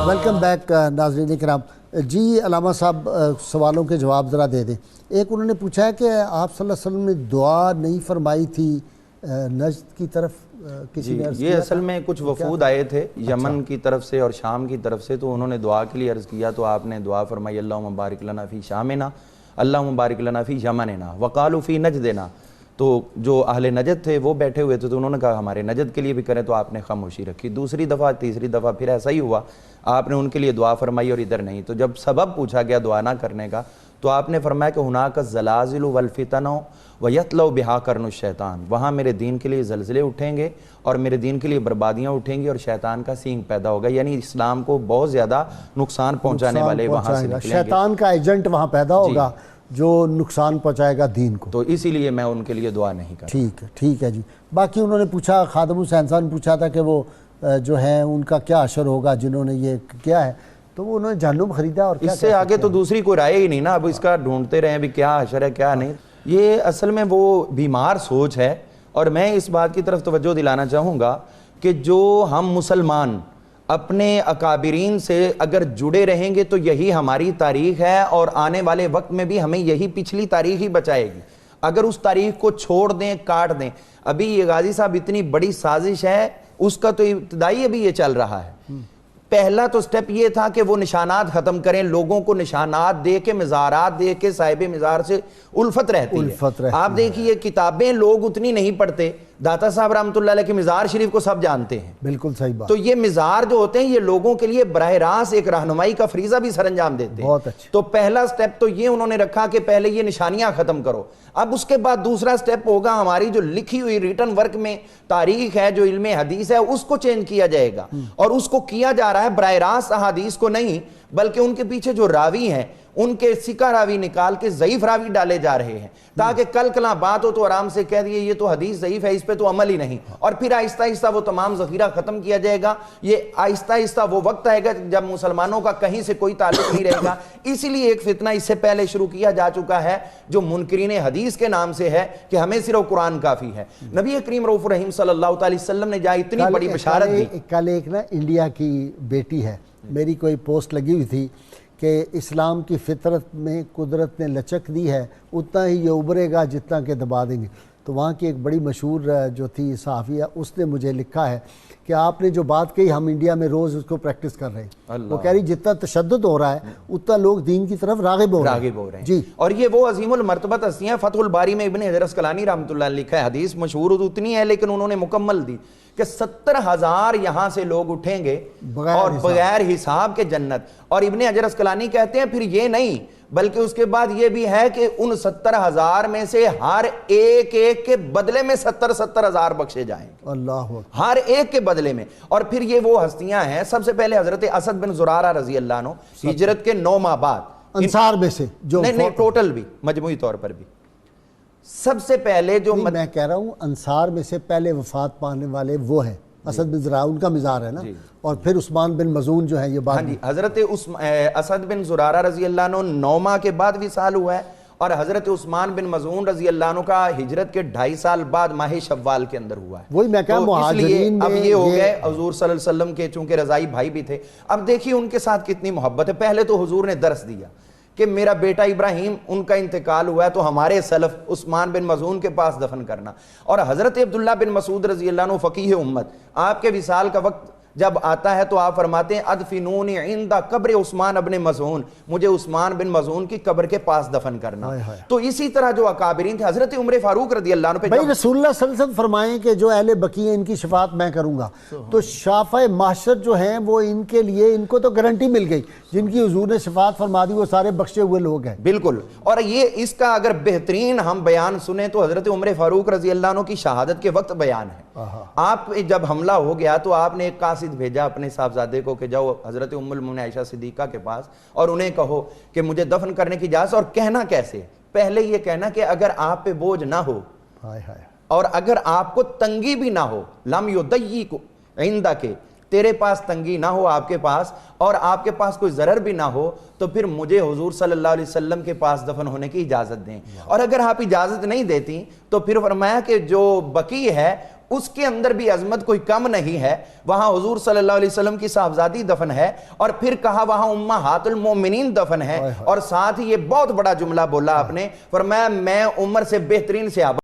Welcome back ناظرین کرام. جی علامہ صاحب سوالوں کے جواب ذرا دے دیں. ایک انہوں نے پوچھا ہے کہ آپ صلی اللہ علیہ وسلم نے دعا نہیں فرمائی تھی نجد کی طرف کسی نے عرض یہ اصل میں کچھ وفود آئے تھے یمن کی طرف سے اور شام کی طرف سے، تو انہوں نے دعا کے لیے عرض کیا تو آپ نے دعا فرمائی اللہم بارک لنا فی شامنا اللہم بارک لنا فی یمننا وقالوا فی نجدنا. تو جو اہل نجد تھے وہ بیٹھے ہوئے تھے تو انہوں نے کہا ہمارے نجد کے لیے بھی کریں، تو آپ نے خاموشی رکھی. دوسری دفعہ تیسری دفعہ پھر ایسا ہی ہوا، آپ نے ان کے لیے دعا فرمائی اور ادھر نہیں. تو جب سبب پوچھا گیا دعا نہ کرنے کا تو آپ نے فرمایا کہ ہناک الزلازل والفتن ویطلع بہا قرن الشیطان، وہاں میرے دین کے لیے زلزلے اٹھیں گے اور میرے دین کے لیے بربادیاں اٹھیں گی اور شیطان کا سینگ پیدا ہوگا، یعنی اسلام کو بہت زیادہ نقصان پہنچانے والے وہاں سے نکلیں گے. شیطان کا ایجنٹ وہاں پیدا ہوگا جو نقصان پہنچائے گا دین کو، تو اسی لیے میں ان کے لیے دعا نہیں کرتا. ٹھیک ہے جی. باقی انہوں نے پوچھا، خادم حسین صاحب نے پوچھا تھا کہ وہ جو ہیں ان کا کیا اشر ہوگا جنہوں نے یہ کیا ہے، تو وہ انہوں نے جہنم خریدا اور اس سے آگے تو دوسری کوئی رائے ہی نہیں نا. اب اس کا ڈھونڈتے رہیں بھی کیا اشر ہے کیا نہیں. یہ اصل میں وہ بیمار سوچ ہے، اور میں اس بات کی طرف توجہ دلانا چاہوں گا کہ جو ہم مسلمان اپنے اکابرین سے اگر جڑے رہیں گے تو یہی ہماری تاریخ ہے اور آنے والے وقت میں بھی ہمیں یہی پچھلی تاریخ ہی بچائے گی. اگر اس تاریخ کو چھوڑ دیں، کاٹ دیں، ابھی یہ غازی صاحب اتنی بڑی سازش ہے، اس کا تو ابتدائی ابھی یہ چل رہا ہے. پہلا تو سٹیپ یہ تھا کہ وہ نشانات ختم کریں، لوگوں کو نشانات دے کے مزارات دے کے صاحب مزار سے الفت رہتی ہے. آپ دیکھیے کتابیں لوگ اتنی نہیں پڑھتے، داتا صاحب رحمۃ اللہ علیہ کے مزار شریف کو سب جانتے ہیں. بالکل صحیح بات. تو یہ مزار جو ہوتے ہیں یہ لوگوں کے لیے براہ راست ایک رہنمائی کا فریضہ بھی سر انجام دیتے ہیں. بہت اچھا. تو پہلا سٹیپ تو یہ انہوں نے رکھا کہ پہلے یہ نشانیاں ختم کرو. اب اس کے بعد دوسرا سٹیپ ہوگا ہماری جو لکھی ہوئی ریٹن ورک میں تاریخ ہے، جو علم حدیث ہے، اس کو چینج کیا جائے گا. اور اس کو کیا جا رہا ہے براہ راست احادیث کو نہیں، بلکہ ان کے پیچھے جو راوی ہیں ان کے سکہ راوی نکال کے ضعیف راوی ڈالے جا رہے ہیں، تاکہ کل کلاں بات ہو تو آرام سے کہہ دیے یہ تو حدیث ضعیف ہے، اس پہ تو عمل ہی نہیں. اور پھر آہستہ آہستہ وہ تمام ذخیرہ ختم کیا جائے گا. یہ آہستہ آہستہ وہ وقت آئے گا جب مسلمانوں کا کہیں سے کوئی تعلق نہیں رہے گا. اسی لیے ایک فتنہ اس سے پہلے شروع کیا جا چکا ہے جو منکرین حدیث کے نام سے ہے کہ ہمیں صرف قرآن کافی ہے. نبی کریم رؤوف رحیم صلی اللہ علیہ وسلم نے جہاں اتنی بڑی بشارت دی. کل ایک نا انڈیا کی بیٹی ہے، میری کوئی پوسٹ لگی ہوئی تھی کہ اسلام کی فطرت میں قدرت نے لچک دی ہے، اتنا ہی یہ ابھرے گا جتنا کہ دبا دیں گے. تو وہاں کی ایک بڑی مشہور جو تھی صحافیہ، اس نے مجھے لکھا ہے کہ آپ نے جو بات کہی ہم انڈیا میں روز اس کو پریکٹس کر رہے ہیں. وہ کہہ رہی جتنا تشدد ہو رہا ہے اتنا لوگ دین کی طرف راغب ہو رہے ہیں. جی. اور یہ وہ عظیم المرتبت ہستیاں، فتح الباری میں ابن حجر عسقلانی رحمۃ اللہ علیہ لکھا ہے، حدیث مشہور اتنی ہے لیکن انہوں نے مکمل دی کہ 70,000 یہاں سے لوگ اٹھیں گے اور بغیر حساب کے جنت. اور ابن حجر عسقلانی کہتے ہیں پھر یہ نہیں بلکہ اس کے بعد یہ بھی ہے کہ ان 70,000 میں سے ہر ایک کے بدلے میں 70,000 بخشے جائیں گے. اللہ ہر ایک کے بدلے میں. اور پھر یہ وہ ہستیاں ہیں، سب سے پہلے حضرت اسد بن زرارہ رضی اللہ عنہ، ہجرت کے 9 ماہ بعد انصار میں سے جو نہیں ٹوٹل بھی مجموعی طور پر بھی سب سے پہلے جو میں کہہ رہا ہوں انصار میں سے پہلے وفات پانے والے وہ ہیں اسد بن زرارہ، ان کا مزار ہے نا. اور پھر عثمان بن مظعون جو ہے یہ بات. حضرت اسد بن زرارہ رضی اللہ عنہ 9 ماہ کے بعد وصال ہوا ہے، اور حضرت عثمان بن مظعون رضی اللہ عنہ کا ہجرت کے 2.5 سال بعد ماہ شوال کے اندر ہوا ہے. وہی میں کہا مہاجرین میں اب یہ ہو گئے حضور صلی اللہ علیہ وسلم کے چونکہ رضائی بھائی بھی تھے. اب دیکھیے ان کے ساتھ کتنی محبت ہے. پہلے تو حضور نے درس دیا کہ میرا بیٹا ابراہیم ان کا انتقال ہوا ہے تو ہمارے سلف عثمان بن مظعون کے پاس دفن کرنا. اور حضرت عبداللہ بن مسعود رضی اللہ عنہ فقیہ امت، آپ کے وصال کا وقت جب آتا ہے تو آپ فرماتے ہیں ادفنونی عند قبر عثمان بن مظعون، مجھے عثمان بن مظعون کی قبر کے پاس دفن کرنا. تو اسی طرح جو اکابرین تھے، حضرت عمر فاروق رضی اللہ عنہ پہ بھائی رسول اللہ صلی اللہ علیہ وسلم فرمائیں کہ جو اہل بقیع ہیں ان کی شفاعت میں کروں گا. تو شافع محشر جو ہیں وہ ان کے لیے، ان کو تو گارنٹی مل گئی، جن کی حضور نے شفاعت فرما دی وہ سارے بخشے ہوئے لوگ ہیں. بالکل. اور یہ اس کا اگر بہترین ہم بیان سنیں تو حضرت عمر فاروق رضی اللہ عنہ کی شہادت کے وقت بیان ہے. آپ جب حملہ ہو گیا تو آپ نے ایک قاصد بھیجا اپنے صاحبزادے کو کہ جاؤ حضرت ام المؤمنین عائشہ صدیقہ کے پاس اور انہیں کہو کہ مجھے دفن کرنے کی اجازت. اور کہنا کیسے؟ پہلے یہ کہنا کہ اگر آپ پہ بوجھ نہ ہو اور اگر آپ کو تنگی بھی نہ ہو، لم یضیق عندک، تیرے پاس تنگی نہ ہو آپ کے پاس اور آپ کے پاس کوئی ضرر بھی نہ ہو، تو پھر مجھے حضور صلی اللہ علیہ وسلم کے پاس دفن ہونے کی اجازت دیں. اور اگر آپ اجازت نہیں دیتی تو پھر فرمایا کہ جو بقیع ہے اس کے اندر بھی عظمت کوئی کم نہیں ہے. وہاں حضور صلی اللہ علیہ وسلم کی صاحبزادی دفن ہے, اور پھر کہا وہاں امہات المومنین دفن ہے, اور ساتھ ہی یہ بہت بڑا جملہ بولا آپ نے, فرمایا میں عمر سے بہترین صحابہ